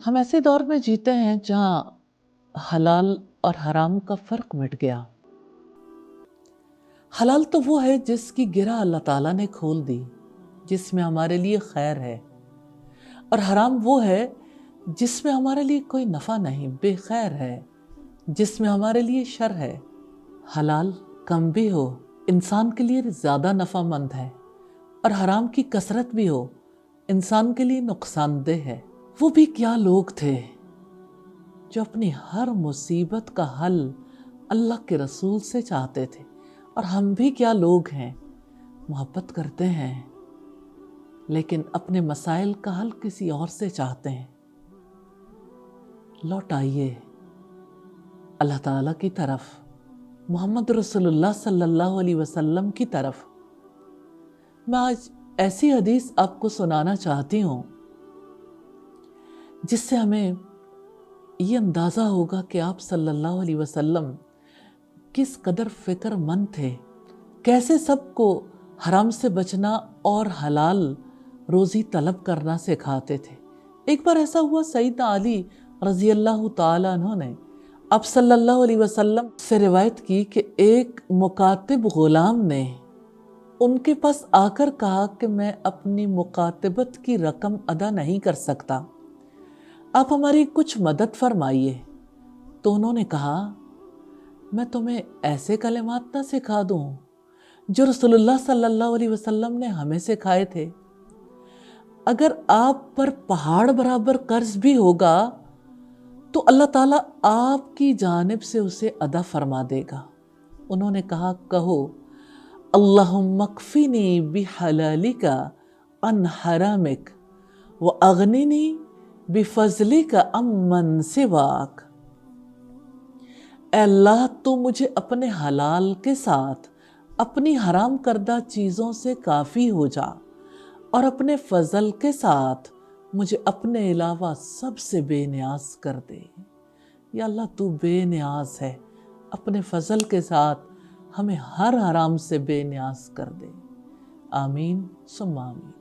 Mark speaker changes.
Speaker 1: ہم ایسے دور میں جیتے ہیں جہاں حلال اور حرام کا فرق مٹ گیا۔ حلال تو وہ ہے جس کی گرہ اللہ تعالیٰ نے کھول دی، جس میں ہمارے لیے خیر ہے، اور حرام وہ ہے جس میں ہمارے لیے کوئی نفع نہیں، بے خیر ہے، جس میں ہمارے لیے شر ہے۔ حلال کم بھی ہو انسان کے لیے زیادہ نفع مند ہے، اور حرام کی کثرت بھی ہو انسان کے لیے نقصان دہ ہے۔ وہ بھی کیا لوگ تھے جو اپنی ہر مصیبت کا حل اللہ کے رسول سے چاہتے تھے، اور ہم بھی کیا لوگ ہیں، محبت کرتے ہیں لیکن اپنے مسائل کا حل کسی اور سے چاہتے ہیں۔ لوٹ آئیے اللہ تعالیٰ کی طرف، محمد رسول اللہ صلی اللہ علیہ وسلم کی طرف۔ میں آج ایسی حدیث آپ کو سنانا چاہتی ہوں جس سے ہمیں یہ اندازہ ہوگا کہ آپ صلی اللہ علیہ وسلم کس قدر فکر مند تھے، کیسے سب کو حرام سے بچنا اور حلال روزی طلب کرنا سکھاتے تھے۔ ایک بار ایسا ہوا، سیدنا علی رضی اللہ تعالیٰ عنہ نے آپ صلی اللہ علیہ وسلم سے روایت کی کہ ایک مکاتب غلام نے ان کے پاس آ کر کہا کہ میں اپنی مکاتبت کی رقم ادا نہیں کر سکتا، آپ ہماری کچھ مدد فرمائیے۔ تو انہوں نے کہا، میں تمہیں ایسے کلمات نہ سکھا دوں جو رسول اللہ صلی اللہ علیہ وسلم نے ہمیں سکھائے تھے؟ اگر آپ پر پہاڑ برابر قرض بھی ہوگا تو اللہ تعالیٰ آپ کی جانب سے اسے ادا فرما دے گا۔ انہوں نے کہا، کہو اللہم اکفنی بحلالک عن حرامک واغننی بفضلک عمن سواک۔ اے اللہ، تو مجھے اپنے حلال کے ساتھ اپنی حرام کردہ چیزوں سے کافی ہو جا، اور اپنے فضل کے ساتھ مجھے اپنے علاوہ سب سے بے نیاز کر دے۔ یا اللہ، تو بے نیاز ہے، اپنے فضل کے ساتھ ہمیں ہر حرام سے بے نیاز کر دے۔ آمین ثم آمین۔